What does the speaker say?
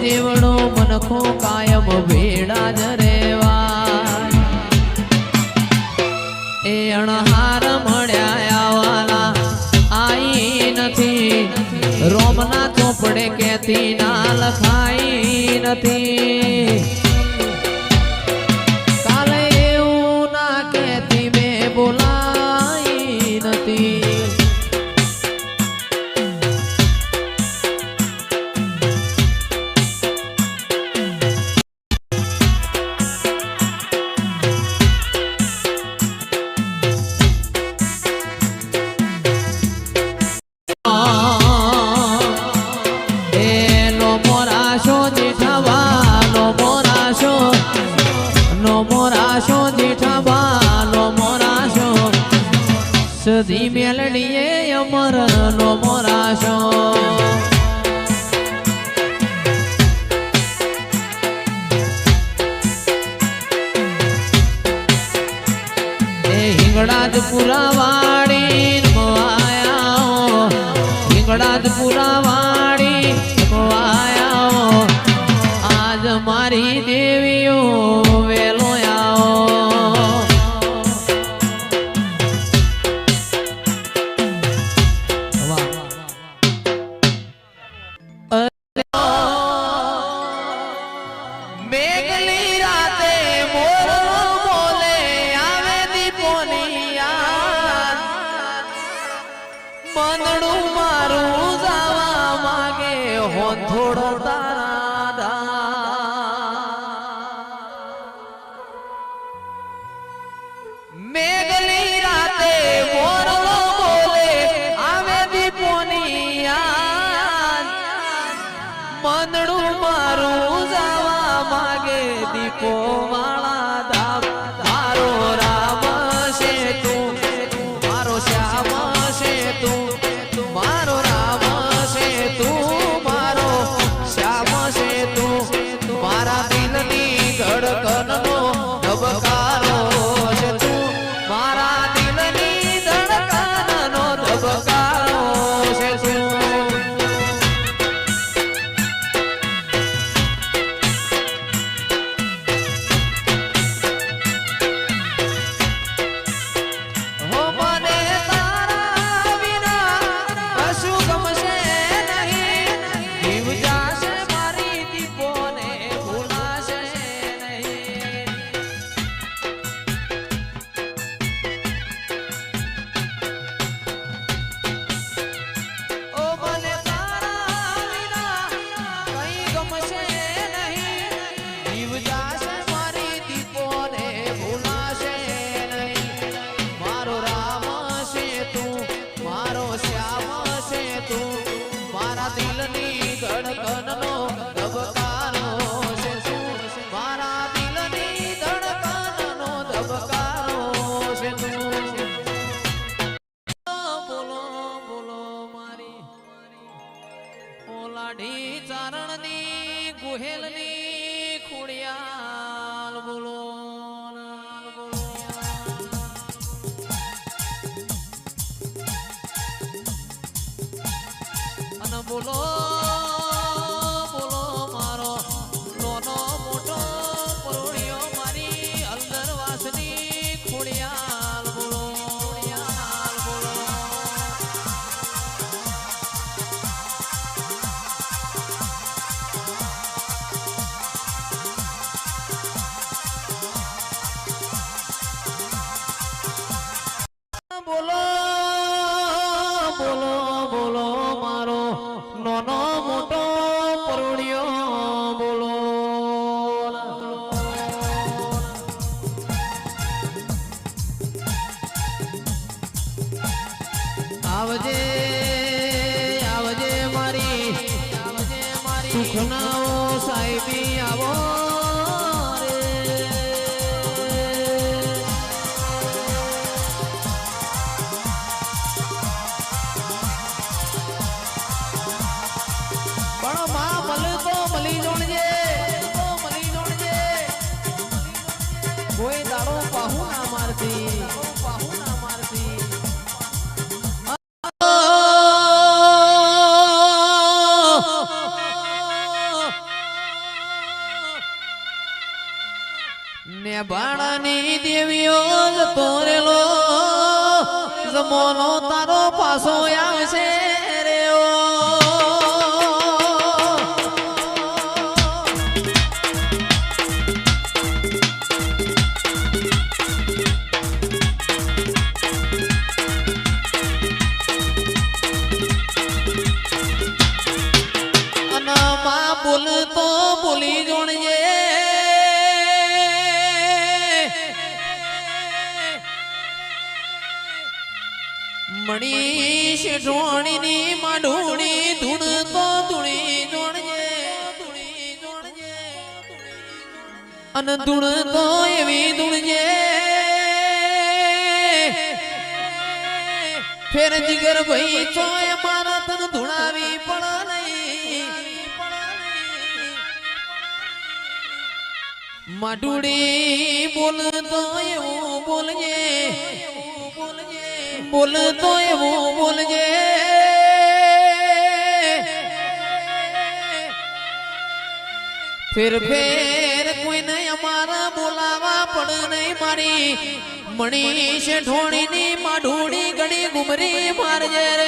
જીવડો મનખો કાયમ ભેડા જ રેવા એ અણહાર મળ્યા આવાલા આઈ નથી રોમના ચોપડે કેતી ના લખાઈ નથી કાલે એવું ના કેતી મેં બોલાઈ નથી સદી મેલડીએ અમર નો મોરાશો એ હિંગળાજ પુરાવાડી મવાયા હિંગળાજ પુરાવાડી મવાયા આજ મારી દેવીઓ વેલો મંદડું મારું જાવા માગે હો થોડો તારા મેઘલી રાતે મોરલો બોલે આવે દીપોની મંદડું મારું જાવા માગે દીપો વાળા ધામ મારો રામ છે તું મારો શ્યામ છે તું મારો રામ છે તું મારો શ્યામ છે તું મારા દિલની ધડકનનો ધબકારો છે તું મારા દિલની ધડકનનો ધબકારો છે તું ચારણની ગુહેલની ખોડિયાલ બોલો અને બોલો બોલો મારો નાનો મોટો પરોળિયો મારી અલદરવાસની ખોડિયાલ બોલો બોલો બોલો બોલો મારો નાનો મોટો પરોળિયો બોલો આવજે આવજે મારી સુખનાઓ સાહેબી આવો કોઈ દાડો પાહુ ના મારતી જમોનો તારો પાછો આવશે રે ઓ બોલતો બોલી જોણજે મણીષ ઢોણીની માઢુણી ધૂણતો ધૂણી જોણજે અન ધૂણતો એવી ધૂણજે ફેર જીગર ભાઈ ચોય મારા તન ધૂણાવી પણ નહીં માઢુડી બોલતો એવું બોલજે બોલતો એવું બોલજે ફેર ફેર કોઈને અમારા બોલાવા પણ નહીં મારી મણીષ ઢોણીની માઢુડી ઘણી ગુમરી મારજે રે